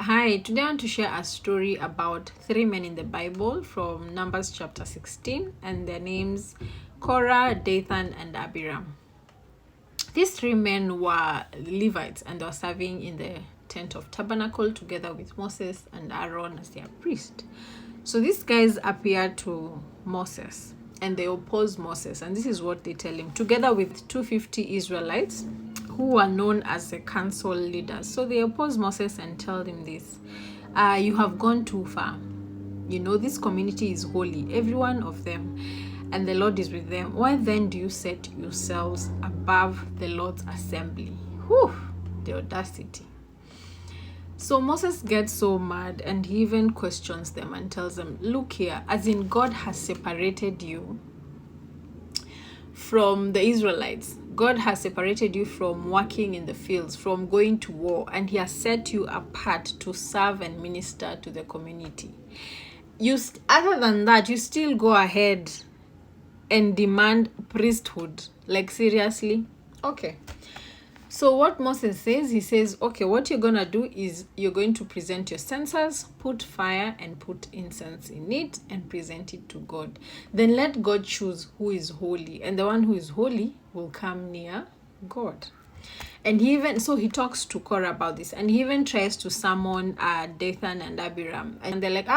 Hi, today I want to share a story about three men in the Bible from Numbers chapter 16, and their names Korah, Dathan, and Abiram. These three men were Levites and they were serving in the tent of tabernacle together with Moses and Aaron as their priest. So these guys appear to Moses and they oppose Moses, and this is what they tell him, together with 250 Israelites who are known as the council leaders. So they oppose Moses and tell him this: you have gone too far. This community is holy, every one of them, and the Lord is with them. Why then do you set yourselves above the Lord's assembly? Whew, the audacity. So Moses gets so mad and he even questions them and tells them, look here, as in God has separated you from the Israelites. God has separated you from working in the fields, from going to war, and he has set you apart to serve and minister to the community. Other than that, you still go ahead and demand priesthood. Like, seriously? Okay. So what Moses says, he says, okay, what you're going to do is you're going to present your censers, put fire and put incense in it and present it to God. Then let God choose who is holy, and the one who is holy will come near God. And he talks to Korah about this, and he even tries to summon Dathan and Abiram, and they're like,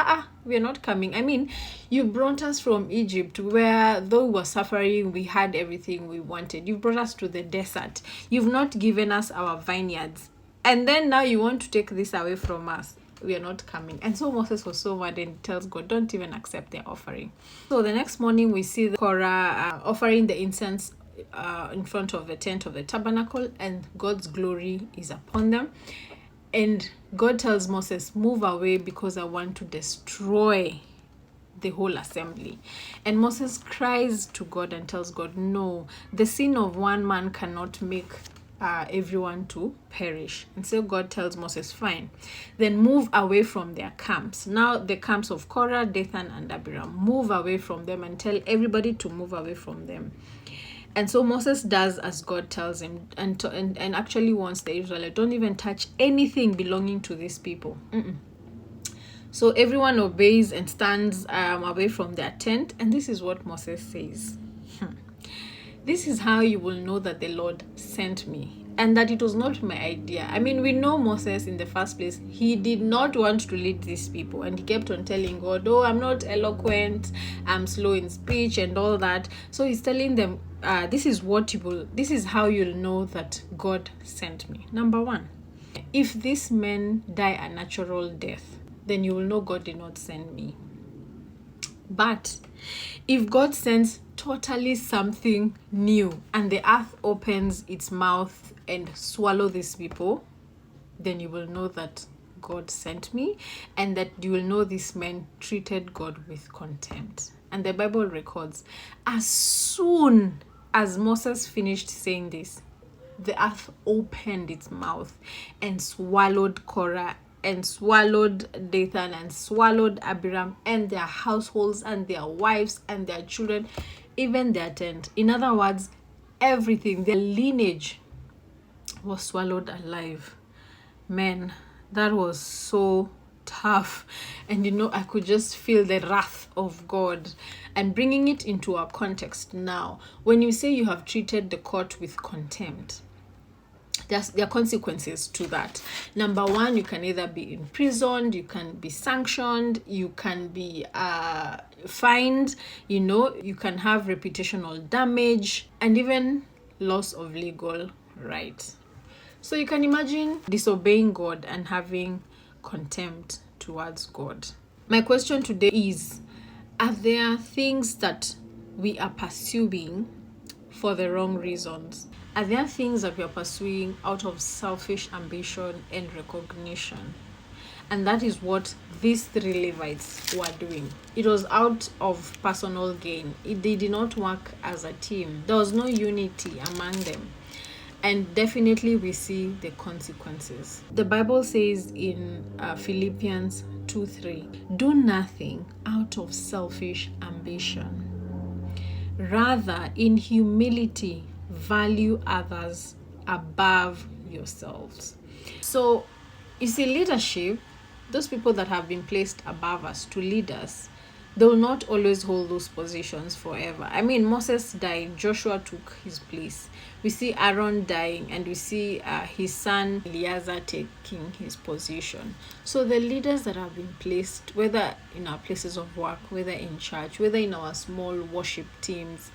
we're not coming. I mean, you brought us from Egypt, where though we were suffering, we had everything we wanted. You brought us to the desert. You've not given us our vineyards, and then now you want to take this away from us. We are not coming. And so Moses was so mad and tells God, don't even accept their offering. So the next morning we see Korah offering the incense in front of the tent of the tabernacle, and God's glory is upon them. And God tells Moses, move away because I want to destroy the whole assembly. And Moses cries to God and tells God, no, the sin of one man cannot make everyone to perish. And so God tells Moses, fine, then move away from their camps. Now the camps of Korah, Dathan, and Abiram, move away from them and tell everybody to move away from them. And so Moses does as God tells him, and actually wants the Israelites, don't even touch anything belonging to these people. So everyone obeys and stands away from their tent. And this is what Moses says. This is how you will know that the Lord sent me and that it was not my idea. I mean, we know Moses in the first place, he did not want to lead these people, and he kept on telling God, I'm not eloquent, I'm slow in speech and all that. So he's telling them, this is how you'll know that God sent me. Number one, if these men die a natural death, then you will know God did not send me. But if God sends totally something new and the earth opens its mouth and swallow these people, then you will know that God sent me, and that you will know these men treated God with contempt. And the Bible records, as soon as Moses finished saying this, the earth opened its mouth and swallowed Korah and swallowed Dathan and swallowed Abiram and their households and their wives and their children, even their tent. In other words, everything, their lineage was swallowed alive. Man, that was so tough. And I could just feel the wrath of God. And bringing it into our context now, when you say you have treated the court with contempt, there are consequences to that. Number one, you can either be imprisoned, you can be sanctioned, you can be fined, you can have reputational damage, and even loss of legal rights. So you can imagine disobeying God and having contempt towards God. My question today is, are there things that we are pursuing for the wrong reasons? Are there things that we are pursuing out of selfish ambition and recognition? And that is what these three Levites were doing. It was out of personal gain. They did not work as a team. There was no unity among them. And definitely we see the consequences. The Bible says in Philippians 2:3, do nothing out of selfish ambition. Rather, in humility, value others above yourselves. So, you see, leadership those people that have been placed above us to lead us, they will not always hold those positions forever. I mean, Moses died, Joshua took his place. We see Aaron dying, and we see his son Eleazar taking his position. So the leaders that have been placed, whether in our places of work, whether in church, whether in our small worship teams,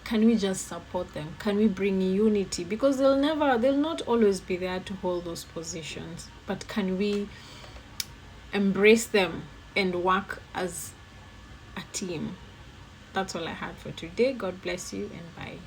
can we just support them? Can we bring unity? Because they'll not always be there to hold those positions. But can we embrace them and work as a team? That's all I had for today. God bless you, and bye.